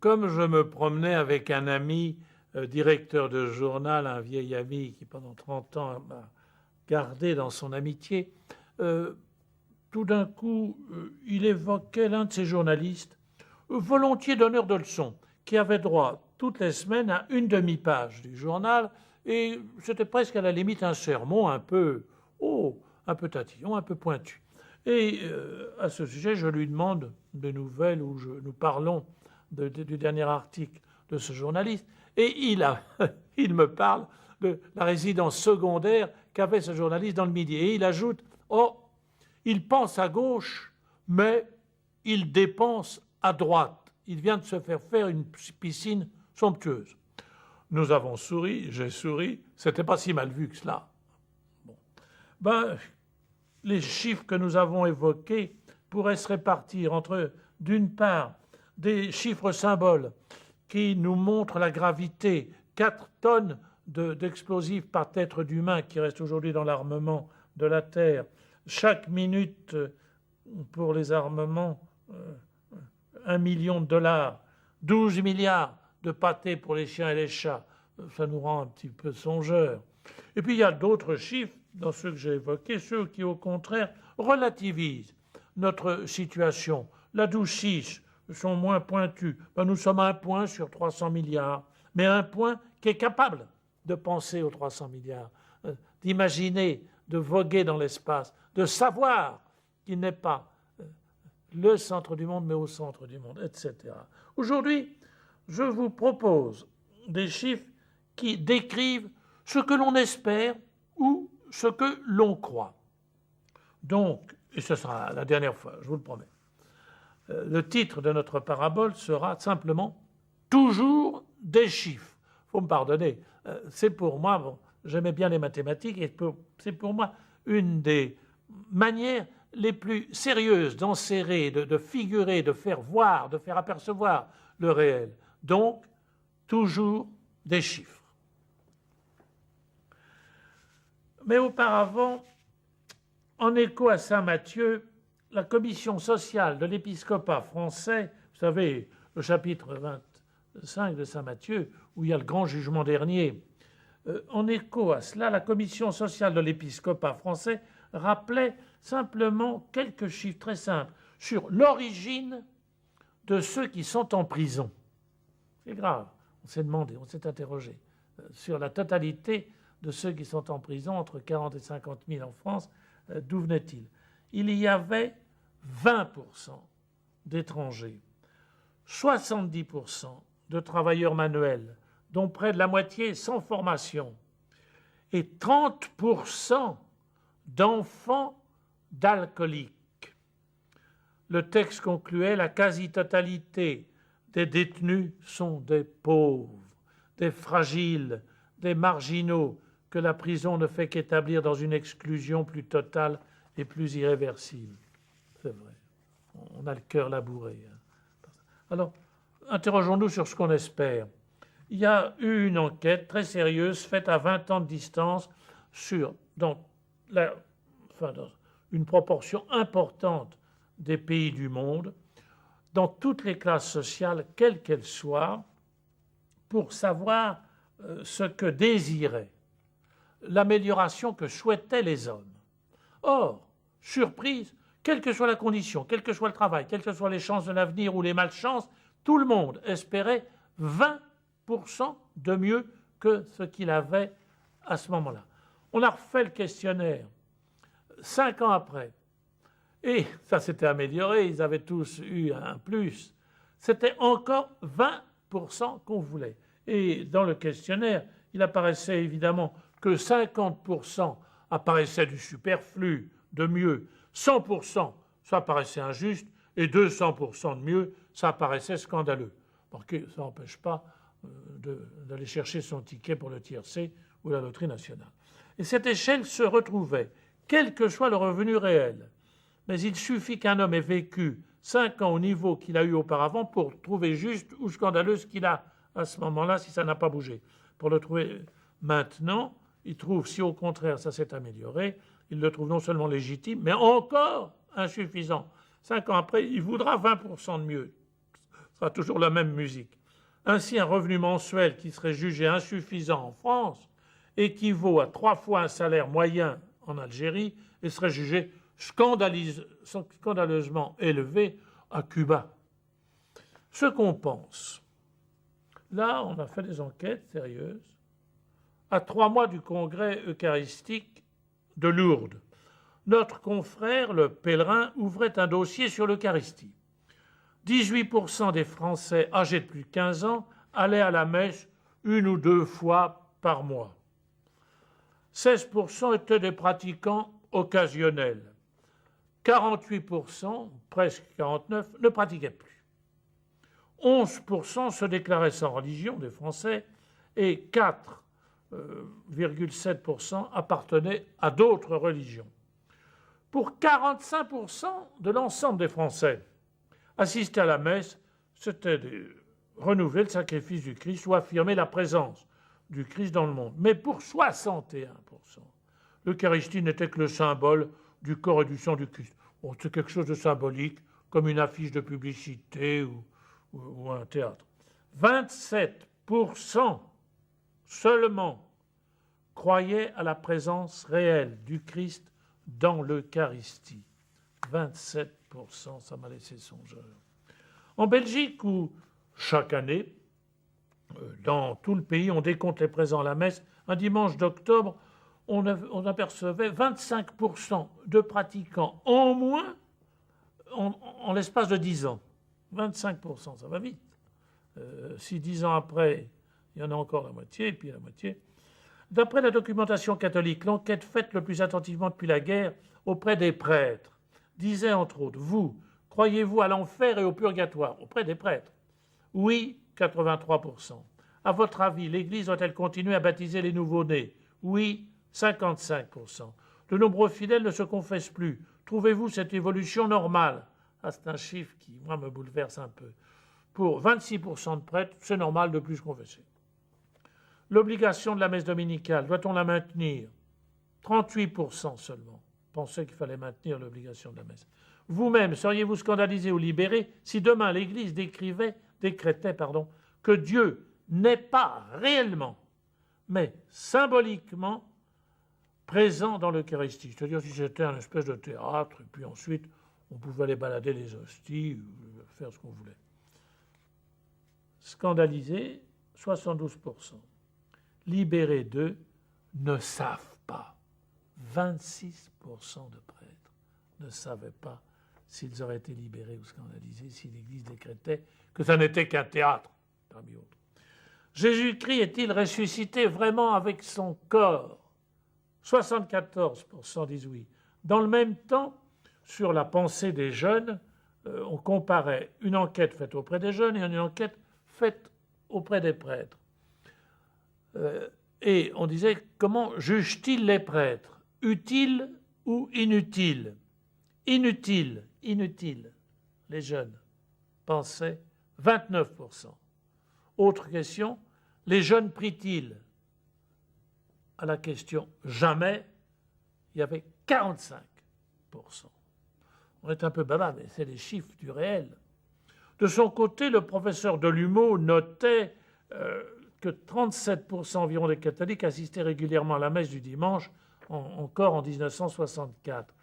Comme je me promenais avec un ami, directeur de journal, un vieil ami qui pendant 30 ans m'a gardé dans son amitié, tout d'un coup, il évoquait l'un de ses journalistes, volontiers donneur de leçons, qui avait droit toutes les semaines à une demi-page du journal, et c'était presque à la limite un sermon un peu tatillon, un peu pointu. Et à ce sujet, je lui demande des nouvelles où nous parlons du dernier article de ce journaliste, et il me parle de la résidence secondaire qu'avait ce journaliste dans le Midi. Et il ajoute « Oh, il pense à gauche, mais il dépense à droite. Il vient de se faire une piscine somptueuse. » Nous avons souri, j'ai souri, c'était pas si mal vu que cela. Bon. Les chiffres que nous avons évoqués pourraient se répartir entre, d'une part, des chiffres symboles qui nous montrent la gravité, 4 tonnes d'explosifs par tête d'humain qui restent aujourd'hui dans l'armement de la Terre. Chaque minute, pour les armements, 1 million de dollars, 12 milliards de pâtés pour les chiens et les chats. Ça nous rend un petit peu songeurs. Et puis il y a d'autres chiffres, dans ceux que j'ai évoqués, ceux qui au contraire relativisent notre situation, l'adoucissent, sont moins pointus. Nous sommes à 1 point sur 300 milliards, mais 1 point qui est capable de penser aux 300 milliards, d'imaginer, de voguer dans l'espace, de savoir qu'il n'est pas le centre du monde, mais au centre du monde, etc. Aujourd'hui, je vous propose des chiffres qui décrivent ce que l'on espère ou ce que l'on croit. Donc, et ce sera la dernière fois, je vous le promets, le titre de notre parabole sera simplement « Toujours des chiffres ». Il faut me pardonner, c'est pour moi, bon, j'aimais bien les mathématiques, et c'est pour moi une des manières les plus sérieuses d'enserrer, de figurer, de faire voir, de faire apercevoir le réel. Donc, toujours des chiffres. Mais auparavant, en écho à saint Matthieu, la commission sociale de l'épiscopat français, vous savez, le chapitre 25 de saint Matthieu, où il y a le grand jugement dernier, en écho à cela, la commission sociale de l'épiscopat français rappelait simplement quelques chiffres très simples sur l'origine de ceux qui sont en prison. C'est grave, on s'est demandé, on s'est interrogé sur la totalité de ceux qui sont en prison, entre 40 et 50 000 en France, d'où venaient-ils? Il y avait 20% d'étrangers, 70% de travailleurs manuels, dont près de la moitié sans formation, et 30% d'enfants d'alcooliques. Le texte concluait: la quasi-totalité des détenus sont des pauvres, des fragiles, des marginaux, que la prison ne fait qu'établir dans une exclusion plus totale et plus irréversible. C'est vrai, on a le cœur labouré. Alors, interrogeons-nous sur ce qu'on espère. Il y a eu une enquête très sérieuse faite à 20 ans de distance dans une proportion importante des pays du monde, dans toutes les classes sociales, quelles qu'elles soient, pour savoir ce que désiraient, l'amélioration que souhaitaient les hommes. Or, surprise, quelle que soit la condition, quel que soit le travail, quelles que soient les chances de l'avenir ou les malchances, tout le monde espérait 20% de mieux que ce qu'il avait à ce moment-là. On a refait le questionnaire 5 ans après, et ça s'était amélioré, ils avaient tous eu un plus. C'était encore 20% qu'on voulait. Et dans le questionnaire, il apparaissait évidemment que 50% apparaissait du superflu, de mieux, 100% ça paraissait injuste, et 200% de mieux, ça paraissait scandaleux. Parce que ça n'empêche pas d'aller chercher son ticket pour le tiercé ou la loterie nationale. Et cette échelle se retrouvait quel que soit le revenu réel. Mais il suffit qu'un homme ait vécu 5 ans au niveau qu'il a eu auparavant pour trouver juste ou scandaleux ce qu'il a à ce moment-là, si ça n'a pas bougé. Pour le trouver maintenant, il trouve, si au contraire ça s'est amélioré, il le trouve non seulement légitime, mais encore insuffisant. 5 ans après, il voudra 20% de mieux. Ce sera toujours la même musique. Ainsi, un revenu mensuel qui serait jugé insuffisant en France équivaut à 3 fois un salaire moyen en Algérie et serait jugé scandaleusement élevé à Cuba. Ce qu'on pense, là, on a fait des enquêtes sérieuses, à 3 mois du congrès eucharistique de Lourdes. Notre confrère, le pèlerin, ouvrait un dossier sur l'Eucharistie. 18% des Français âgés de plus de 15 ans allaient à la messe 1 ou 2 fois par mois. 16% étaient des pratiquants occasionnels. 48%, presque 49%, ne pratiquaient plus. 11% se déclaraient sans religion des Français et 4,7% appartenaient à d'autres religions. Pour 45% de l'ensemble des Français, assister à la messe, c'était de renouveler le sacrifice du Christ ou affirmer la présence du Christ dans le monde. Mais pour 61%, l'Eucharistie n'était que le symbole du corps et du sang du Christ. Bon, c'est quelque chose de symbolique, comme une affiche de publicité ou un théâtre. 27% seulement croyaient à la présence réelle du Christ dans l'Eucharistie. 27%, ça m'a laissé songeur. En Belgique, où chaque année, dans tout le pays, on décompte les présents à la messe, un dimanche d'octobre, on apercevait 25% de pratiquants en moins en l'espace de 10 ans. 25%, ça va vite. Si 10 ans après, il y en a encore la moitié, et puis la moitié. D'après la documentation catholique, l'enquête faite le plus attentivement depuis la guerre auprès des prêtres disait entre autres, vous, croyez-vous à l'enfer et au purgatoire auprès des prêtres? Oui, 83%. À votre avis, l'Église doit-elle continuer à baptiser les nouveau-nés? Oui, 55%. De nombreux fidèles ne se confessent plus. Trouvez-vous cette évolution normale? Ah, c'est un chiffre qui, moi, me bouleverse un peu. Pour 26% de prêtres, c'est normal de plus se confesser. L'obligation de la messe dominicale, doit-on la maintenir? 38% seulement pensaient qu'il fallait maintenir l'obligation de la messe. Vous-même, seriez-vous scandalisé ou libéré si demain l'Église décrétait que Dieu n'est pas réellement, mais symboliquement présent dans l'Eucharistie? C'est-à-dire si c'était un espèce de théâtre, et puis ensuite on pouvait aller balader les hosties, ou faire ce qu'on voulait. Scandalisé, 72%. Libérés d'eux, ne savent pas. 26% de prêtres ne savaient pas s'ils auraient été libérés ou scandalisés si l'Église décrétait que ça n'était qu'un théâtre, parmi autres. Jésus-Christ est-il ressuscité vraiment avec son corps? 74% disent oui. Dans le même temps, sur la pensée des jeunes, on comparait une enquête faite auprès des jeunes et une enquête faite auprès des prêtres. Et on disait, comment jugent-ils les prêtres? Utiles ou inutiles? Inutiles, les jeunes pensaient 29%. Autre question, les jeunes prient-ils? À la question jamais, il y avait 45%. On est un peu baba, mais c'est les chiffres du réel. De son côté, le professeur Delumeau notait que 37% environ des catholiques assistaient régulièrement à la messe du dimanche, encore en 1964.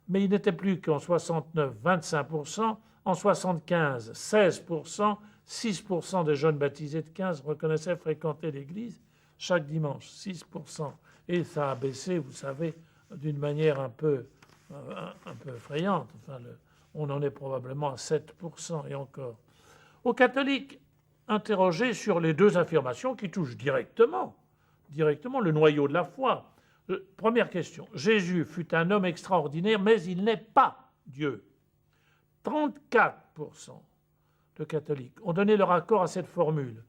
Mais il n'était plus qu'en 69, 25%, en 75, 16%, 6% des jeunes baptisés de 15 reconnaissaient fréquenter l'église chaque dimanche, 6%. Et ça a baissé, vous savez, d'une manière un peu effrayante. Enfin, on en est probablement à 7% et encore. Aux catholiques interrogés sur les deux affirmations qui touchent directement le noyau de la foi. Première question. Jésus fut un homme extraordinaire, mais il n'est pas Dieu. 34% de catholiques ont donné leur accord à cette formule.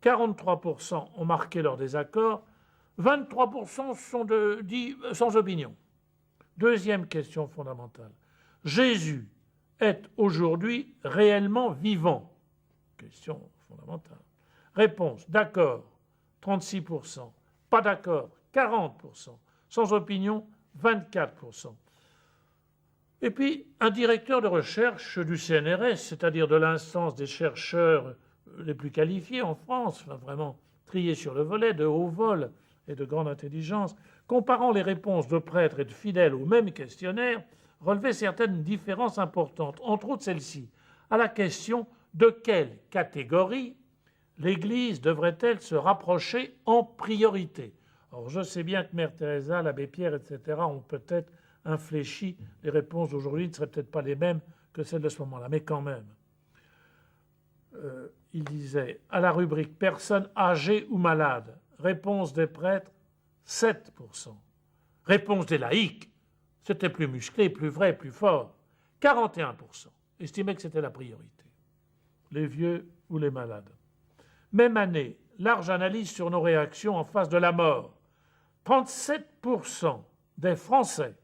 43% ont marqué leur désaccord. 23% sont dits sans opinion. Deuxième question fondamentale. Jésus est aujourd'hui réellement vivant? Question fondamentale. Réponse, d'accord, 36%. Pas d'accord, 40%. Sans opinion, 24%. Et puis, un directeur de recherche du CNRS, c'est-à-dire de l'instance des chercheurs les plus qualifiés en France, enfin vraiment triés sur le volet, de haut vol et de grande intelligence, comparant les réponses de prêtres et de fidèles au même questionnaire, relevait certaines différences importantes, entre autres celle-ci, à la question de quelle catégorie l'Église devrait-elle se rapprocher en priorité. Or, je sais bien que Mère Teresa, l'abbé Pierre, etc. ont peut-être infléchi. Les réponses d'aujourd'hui ne seraient peut-être pas les mêmes que celles de ce moment-là, mais quand même. Il disait, à la rubrique « Personnes âgées ou malades », réponse des prêtres, 7%. Réponse des laïcs, c'était plus musclé, plus vrai, plus fort, 41%. Estimaient que c'était la priorité. Les vieux ou les malades. Même année, large analyse sur nos réactions en face de la mort. 37% des Français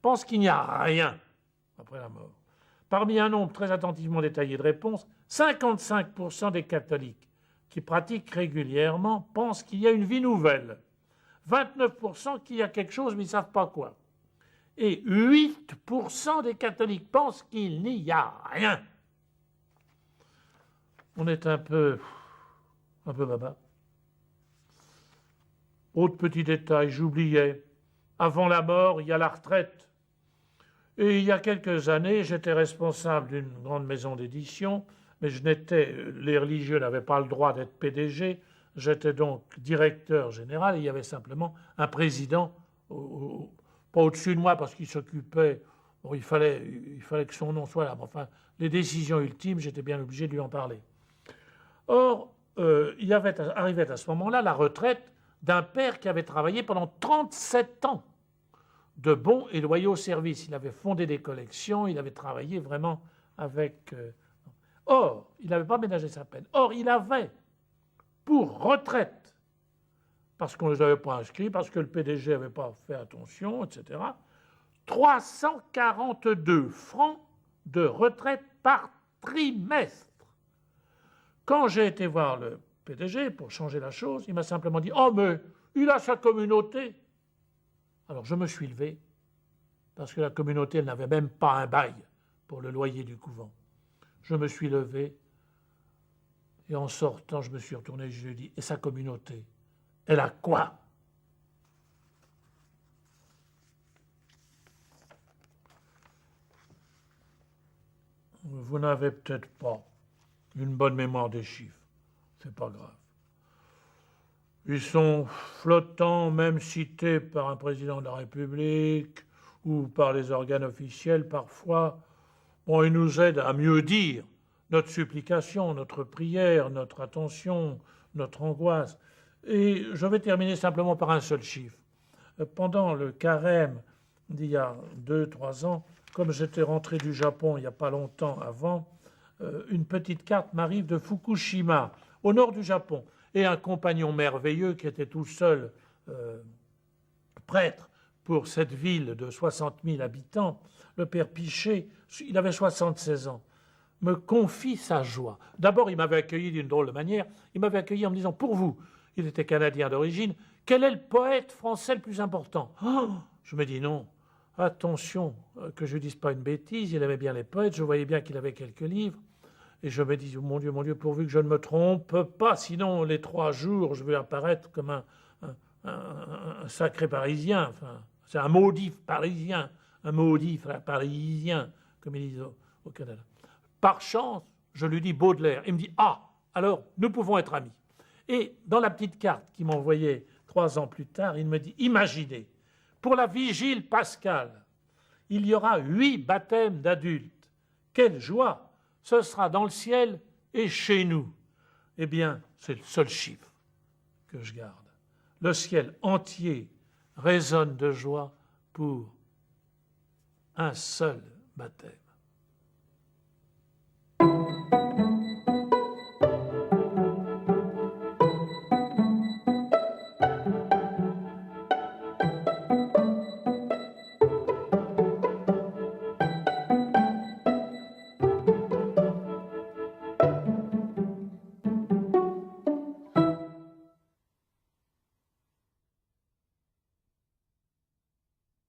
pensent qu'il n'y a rien après la mort. Parmi un nombre très attentivement détaillé de réponses, 55% des catholiques qui pratiquent régulièrement pensent qu'il y a une vie nouvelle. 29% qu'il y a quelque chose mais ils ne savent pas quoi. Et 8% des catholiques pensent qu'il n'y a rien. On est un peu baba. Autre petit détail, j'oubliais. Avant la mort, il y a la retraite. Et il y a quelques années, j'étais responsable d'une grande maison d'édition, mais les religieux n'avaient pas le droit d'être PDG. J'étais donc directeur général et il y avait simplement un président, pas au-dessus de moi parce qu'il s'occupait. Bon, il fallait que son nom soit là. Mais enfin, les décisions ultimes, j'étais bien obligé de lui en parler. Or, arrivait à ce moment-là la retraite d'un père qui avait travaillé pendant 37 ans de bons et loyaux services. Il avait fondé des collections, il avait travaillé vraiment avec... Or, il n'avait pas ménagé sa peine. Or, il avait pour retraite, parce qu'on ne les avait pas inscrits, parce que le PDG n'avait pas fait attention, etc., 342 francs de retraite par trimestre. Quand j'ai été voir le PDG pour changer la chose, il m'a simplement dit « Oh, mais il a sa communauté !» Alors je me suis levé, parce que la communauté, elle n'avait même pas un bail pour le loyer du couvent. Je me suis levé, et en sortant, je me suis retourné et je lui ai dit « Et sa communauté, elle a quoi ?» Vous n'avez peut-être pas une bonne mémoire des chiffres, c'est pas grave. Ils sont flottants, même cités par un président de la République ou par les organes officiels parfois. Bon, ils nous aident à mieux dire notre supplication, notre prière, notre attention, notre angoisse. Et je vais terminer simplement par un seul chiffre. Pendant le carême d'il y a 2-3 ans, comme j'étais rentré du Japon il n'y a pas longtemps avant, une petite carte m'arrive de Fukushima, au nord du Japon. Et un compagnon merveilleux qui était tout seul prêtre pour cette ville de 60 000 habitants, le père Pichet, il avait 76 ans, me confie sa joie. D'abord, il m'avait accueilli d'une drôle de manière. Il m'avait accueilli en me disant, pour vous, il était canadien d'origine, quel est le poète français le plus important? Oh, je me dis non, attention que je ne dise pas une bêtise, il aimait bien les poètes, je voyais bien qu'il avait quelques livres. Et je me dis, mon Dieu, pourvu que je ne me trompe pas, sinon les 3 jours, je vais apparaître comme un sacré Parisien. Enfin, c'est un maudit Parisien, comme ils disent au Canada. Par chance, je lui dis Baudelaire. Il me dit, ah, alors nous pouvons être amis. Et dans la petite carte qu'il m'envoyait 3 ans plus tard, il me dit, imaginez, pour la vigile pascale, il y aura 8 baptêmes d'adultes. Quelle joie! Ce sera dans le ciel et chez nous. Eh bien, c'est le seul chiffre que je garde. Le ciel entier résonne de joie pour un seul baptême.